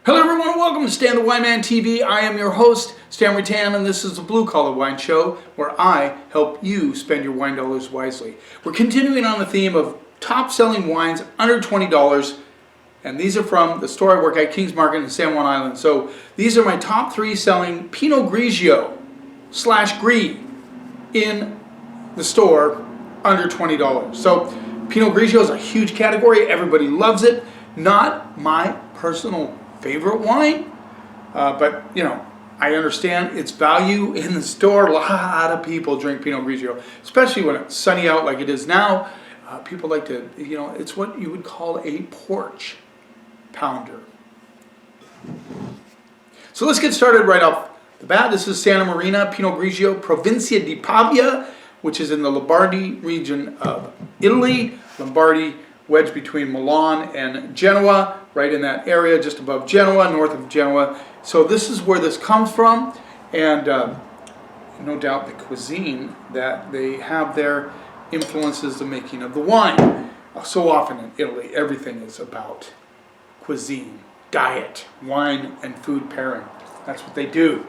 Hello everyone, welcome to Stan the Wine Man TV. I am your host, Stan Rattan, and this is the Blue Collar Wine Show where I help you spend your wine dollars wisely. We're continuing on the theme of top selling wines under $20, and these are from the store I work at, Kings Market in San Juan Island. So these are my top 3 selling Pinot Grigio / Gris in the store under $20. So Pinot Grigio is a huge category, everybody loves it. Not my personal favorite wine, but you know, I understand its value in the store. A lot of people drink Pinot Grigio, especially when it's sunny out like it is now. People like to, you know, it's what you would call a porch pounder. So let's get started right off the bat. This is Santa Marina Pinot Grigio Provincia di Pavia, which is in the Lombardy region of Italy. Lombardy wedged between Milan and Genoa, right in that area, just above Genoa, north of Genoa. So this is where this comes from, and no doubt the cuisine that they have there influences the making of the wine. So often in Italy, everything is about cuisine, diet, wine, and food pairing. That's what they do.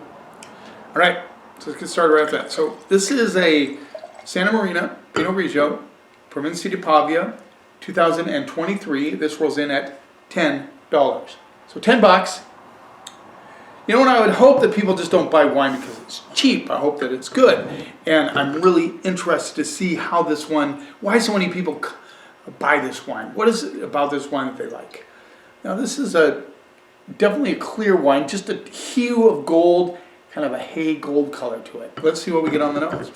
All right, so let's get started right with that. So this is a Santa Marina Pinot Grigio, Provincia di Pavia, 2023. This rolls in at $10. So $10. You know what, I would hope that people just don't buy wine because it's cheap. I hope that it's good. And I'm really interested to see how this one, why so many people buy this wine. What is it about this wine that they like? Now this is definitely a clear wine, just a hue of gold, kind of a hay gold color to it. Let's see what we get on the nose.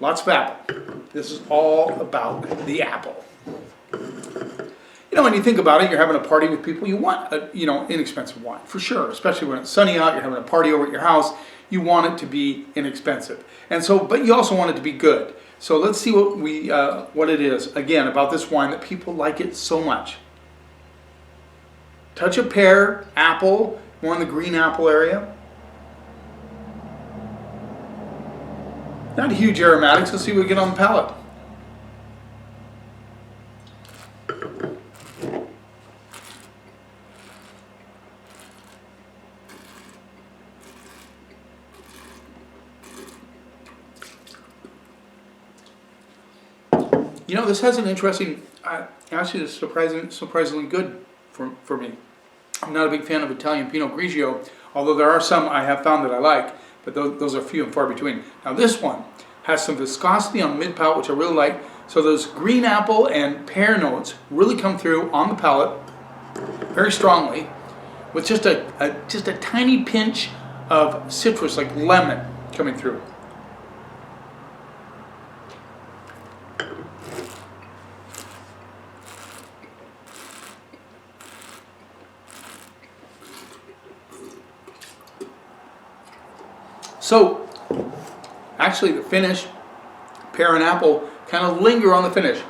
Lots of apple. This is all about the apple. You know, when you think about it, you're having a party with people, you want a, you know, inexpensive wine, for sure. Especially when it's sunny out, you're having a party over at your house, you want it to be inexpensive. And so, but you also want it to be good. So let's see what it is, again, about this wine that people like it so much. Touch of pear, apple, more in the green apple area. Not huge aromatics. Let's see what we get on the palate. You know, this has an interesting, actually it's surprisingly good for me. I'm not a big fan of Italian Pinot Grigio, although there are some I have found that I like. But those are few and far between. Now this one has some viscosity on the mid-palate, which I really like. So those green apple and pear notes really come through on the palate very strongly, with just a tiny pinch of citrus, like lemon, coming through. So, actually the finish, pear and apple, kind of linger on the finish.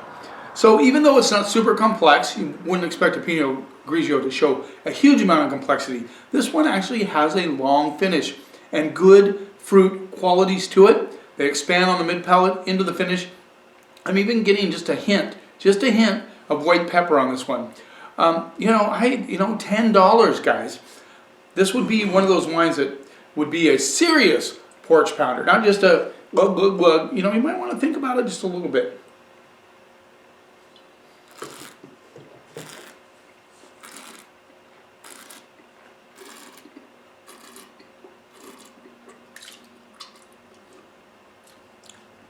So even though it's not super complex, you wouldn't expect a Pinot Grigio to show a huge amount of complexity. This one actually has a long finish and good fruit qualities to it. They expand on the mid-palate into the finish. I'm even getting just a hint of white pepper on this one. You know, $10, guys. This would be one of those wines that would be a serious porch pounder, not just a glug, glug, glug. You know, you might want to think about it just a little bit.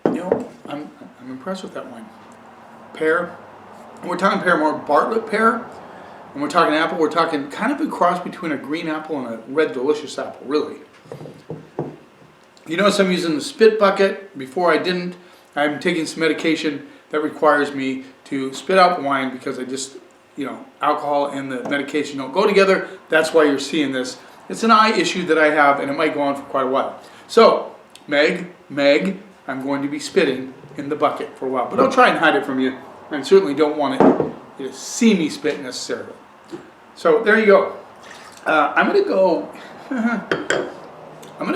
You know, I'm impressed with that wine. Pear, and we're talking pear, more Bartlett pear. When we're talking apple, we're talking kind of a cross between a green apple and a red delicious apple, really. You notice I'm using the spit bucket. Before I didn't. I'm taking some medication that requires me to spit out the wine because I just, you know, alcohol and the medication don't go together. That's why you're seeing this. It's an eye issue that I have, and it might go on for quite a while. So, Meg, I'm going to be spitting in the bucket for a while. But I'll try and hide it from you. I certainly don't want you to see me spit necessarily. So there you go. I'm gonna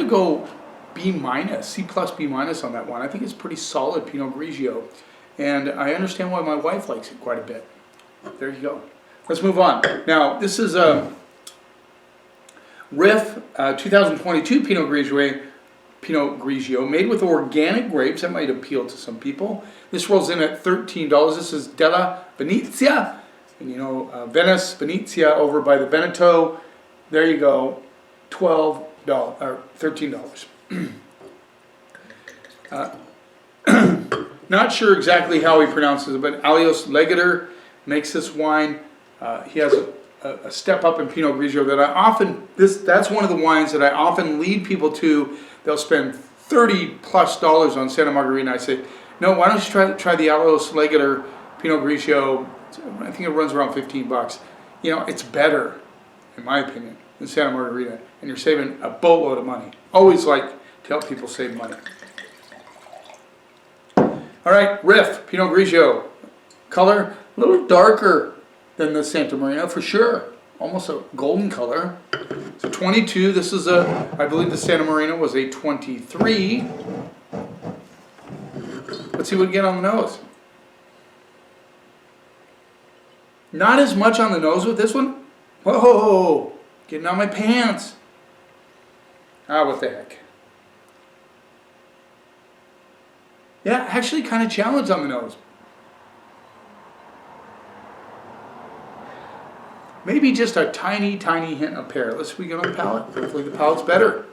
go B minus, C plus B minus on that one. I think it's pretty solid Pinot Grigio, and I understand why my wife likes it quite a bit. There you go. Let's move on. Now, this is a Riff 2022 Pinot Grigio, made with organic grapes. That might appeal to some people. This rolls in at $13. This is Della Venezia, and you know Venice, Venezia over by the Veneto. There you go, $12 or $13. Not sure exactly how he pronounces it, but Alios Legater makes this wine. He has a step up in Pinot Grigio that I often, that's one of the wines that I often lead people to. They'll spend $30+ on Santa Margherita. I say, no, why don't you try the Alios Legater Pinot Grigio? I think it runs around $15. You know, it's better, in my opinion, than Santa Margherita, and you're saving a boatload of money. Always like to help people save money. All right, Riff Pinot Grigio, color a little darker than the Santa Marina for sure, almost a golden color. It's a 22. This is I believe the Santa Marina was a 23. Let's see what we get on the nose. Not as much on the nose with this one. Whoa, getting on my pants. What the heck. Yeah, actually kind of challenged on the nose. Maybe just a tiny, tiny hint of pear. Let's see if we get on the palate. Hopefully the palate's better.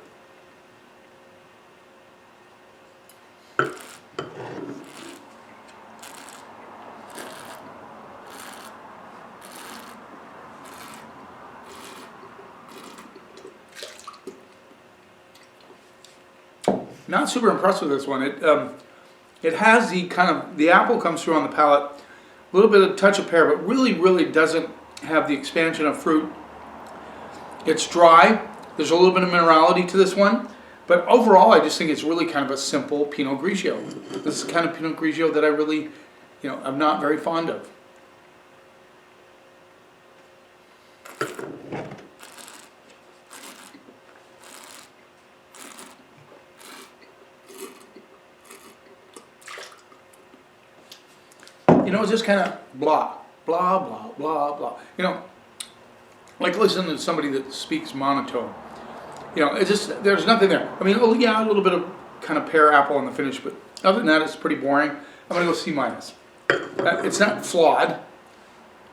Not super impressed with this one. It has the apple comes through on the palate, a little bit of touch of pear, but really, really doesn't have the expansion of fruit. It's dry. There's a little bit of minerality to this one, but overall, I just think it's really kind of a simple Pinot Grigio. This is the kind of Pinot Grigio that I really, I'm not very fond of. It's just kind of blah, blah, blah, blah, blah. Like listening to somebody that speaks monotone. It's just, there's nothing there. I mean, oh yeah, a little bit of kind of pear apple on the finish, but other than that, it's pretty boring. I'm going to go C-. It's not flawed.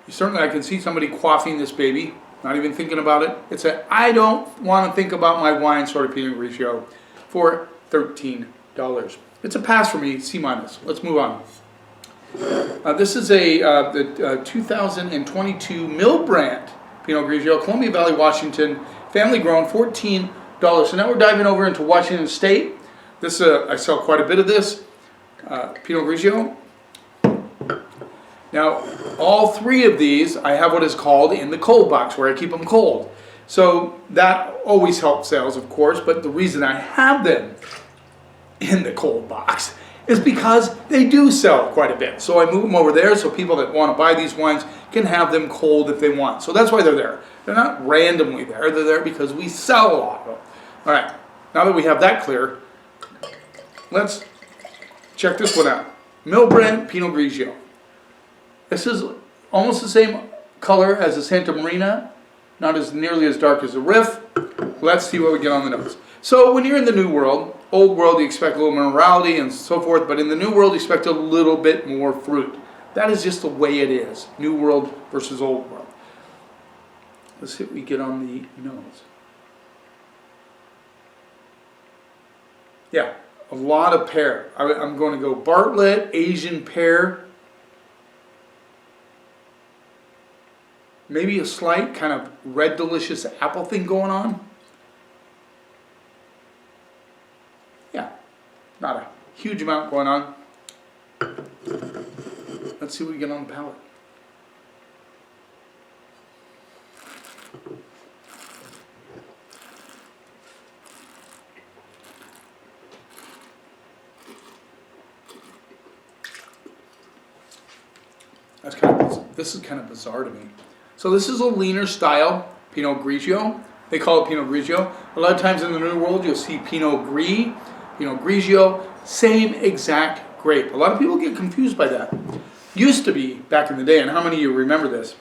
Certainly, I can see somebody quaffing this baby, not even thinking about it. It's I don't want to think about my wine sort of Pinot Grigio for $13. It's a pass for me, C-. Let's move on. This is the 2022 Mill Brand Pinot Grigio, Columbia Valley, Washington, family grown, $14. So now we're diving over into Washington State. This I sell quite a bit of this Pinot Grigio. Now, all three of these I have what is called in the cold box, where I keep them cold. So that always helps sales, of course, but the reason I have them in the cold box is because they do sell quite a bit. So I move them over there so people that want to buy these wines can have them cold if they want. So that's why they're there. They're not randomly there. They're there because we sell a lot of them. All right, now that we have that clear, let's check this one out. Mill Brand Pinot Grigio. This is almost the same color as the Santa Marina, not as nearly as dark as the Riff. Let's see what we get on the nose. So when you're in the New World, Old World, you expect a little minerality and so forth, but in the New World, you expect a little bit more fruit. That is just the way it is. New World versus Old World. Let's see what we get on the nose. Yeah, a lot of pear. I'm going to go Bartlett, Asian pear. Maybe a slight kind of red delicious apple thing going on. Yeah, not a huge amount going on. Let's see what we get on the palate. This is kind of bizarre to me. So this is a leaner style Pinot Grigio. They call it Pinot Grigio. A lot of times in the New World you'll see Pinot Gris, Pinot Grigio, same exact grape. A lot of people get confused by that. Used to be, back in the day, and how many of you remember this?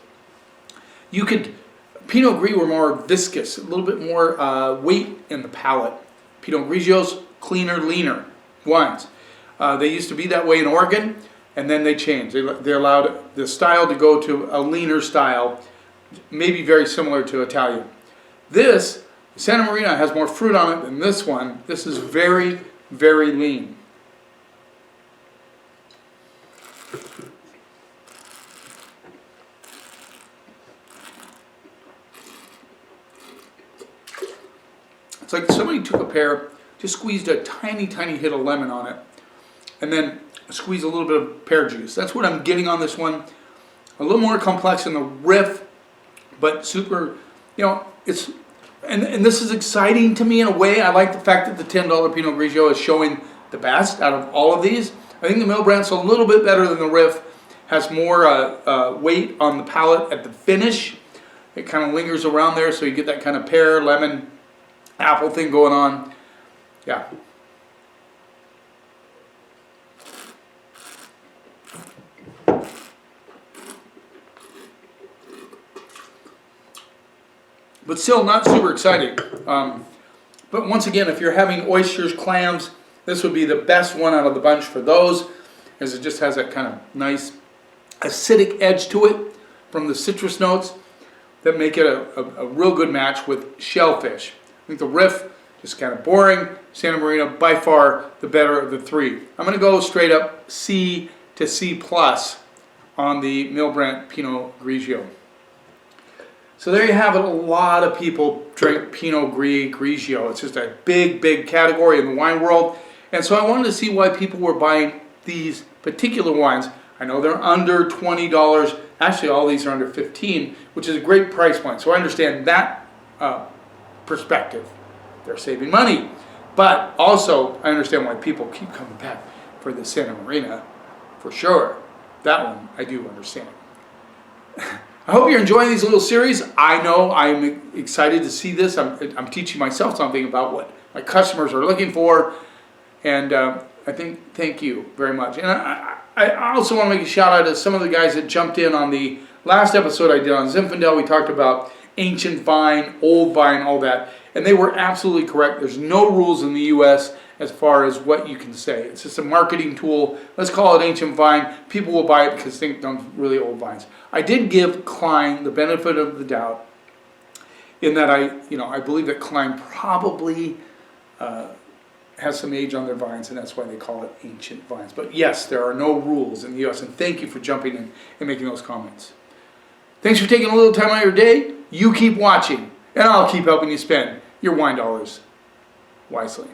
You could, Pinot Gris were more viscous, a little bit more weight in the palate. Pinot Grigios, cleaner, leaner wines. They used to be that way in Oregon, and then they changed. They allowed the style to go to a leaner style, maybe very similar to Italian. This, Santa Marina, has more fruit on it than this one. This is very, very lean. It's like somebody took a pear, just squeezed a tiny, tiny hit of lemon on it, and then squeezed a little bit of pear juice. That's what I'm getting on this one. A little more complex in the riff, but super, you know, it's, and this is exciting to me in a way. I like the fact that the $10 Pinot Grigio is showing the best out of all of these. I think the Milbrandt's a little bit better than the riff, has more weight on the palate at the finish. It kind of lingers around there, so you get that kind of pear, lemon, apple thing going on. Yeah. But still not super exciting. But once again, if you're having oysters, clams, this would be the best one out of the bunch for those, as it just has that kind of nice acidic edge to it from the citrus notes that make it a real good match with shellfish. I think the riff, just kind of boring. Santa Marina, by far the better of the three. I'm going to go straight up C to C plus on the Milbrandt Pinot Grigio. So there you have it. A lot of people drink Pinot Grigio. It's just a big, big category in the wine world. And so I wanted to see why people were buying these particular wines. I know they're under $20. Actually, all these are under $15, which is a great price point. So I understand that perspective. They're saving money. But also, I understand why people keep coming back for the Santa Marina, for sure. That one, I do understand. I hope you're enjoying these little series. I know I'm excited to see this. I'm teaching myself something about what my customers are looking for. And I think, thank you very much. And I also want to make a shout out to some of the guys that jumped in on the last episode I did on Zinfandel. We talked about ancient vine, old vine, all that. And they were absolutely correct. There's no rules in the U.S. as far as what you can say. It's just a marketing tool. Let's call it ancient vine. People will buy it because they think they're really old vines. I did give Klein the benefit of the doubt in that I believe that Klein probably has some age on their vines, and that's why they call it ancient vines. But yes, there are no rules in the U.S., and thank you for jumping in and making those comments. Thanks for taking a little time out of your day. You keep watching, and I'll keep helping you spend your wine dollars wisely.